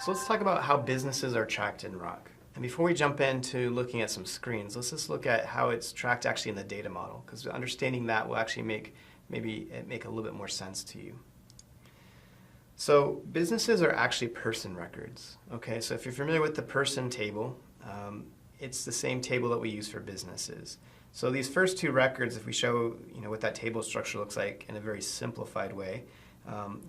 So let's talk about how businesses are tracked in Rock. And before we jump into looking at some screens, let's just look at how it's tracked actually in the data model, because understanding that will actually make a little bit more sense to you. So businesses are actually person records. Okay, so if you're familiar with the person table, it's the same table that we use for businesses. So these first two records, if we show what that table structure looks like in a very simplified way,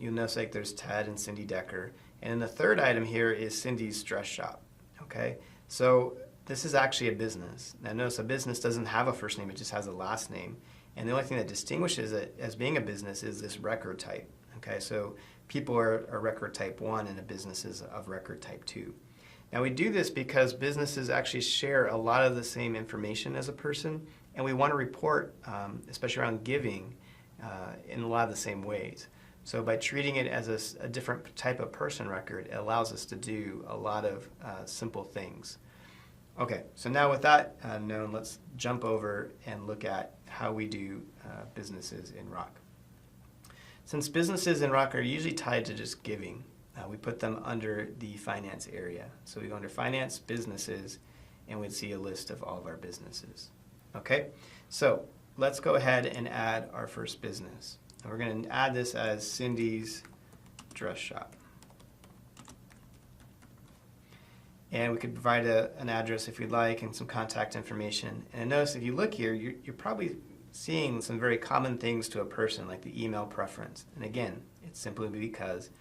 you'll notice like there's Ted and Cindy Decker. And then the third item here is Cindy's Dress Shop. Okay, so this is actually a business. Now notice a business doesn't have a first name, it just has a last name. And the only thing that distinguishes it as being a business is this record type. Okay, so people are record type 1 and a business is of record type 2. Now we do this because businesses actually share a lot of the same information as a person, and we want to report, especially around giving, in a lot of the same ways. So by treating it as a different type of person record, it allows us to do a lot of simple things. Okay, so now with that known, let's jump over and look at how we do businesses in Rock. Since businesses in Rock are usually tied to just giving, we put them under the finance area. So we go under finance, businesses, and we'd see a list of all of our businesses. Okay, so let's go ahead and add our first business. And we're going to add this as Cindy's Dress Shop. And we could provide an address if we'd like and some contact information. And notice if you look here, you're probably seeing some very common things to a person, like the email preference. And again, it's simply because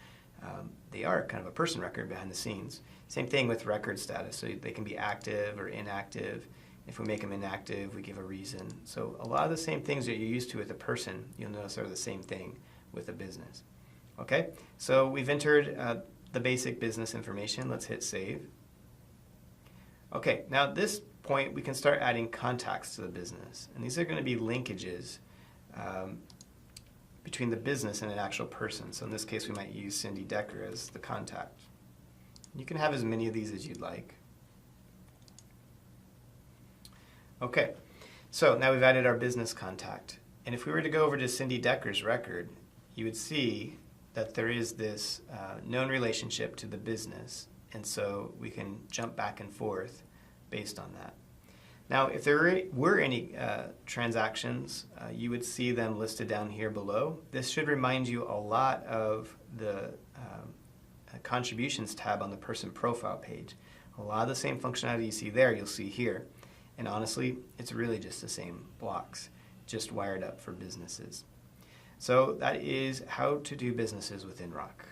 they are kind of a person record behind the scenes. Same thing with record status. So they can be active or inactive. If we make them inactive, we give a reason. So a lot of the same things that you're used to with a person, you'll notice are the same thing with a business. Okay, so we've entered the basic business information. Let's hit save. Okay, now at this point we can start adding contacts to the business. And these are going to be linkages between the business and an actual person. So in this case we might use Cindy Decker as the contact. You can have as many of these as you'd like. Okay, so now we've added our business contact. And if we were to go over to Cindy Decker's record, you would see that there is this known relationship to the business. And so we can jump back and forth based on that. Now, if there were any transactions, you would see them listed down here below. This should remind you a lot of the contributions tab on the person profile page. A lot of the same functionality you see there, you'll see here. And honestly, it's really just the same blocks, just wired up for businesses. So that is how to do businesses within Rock.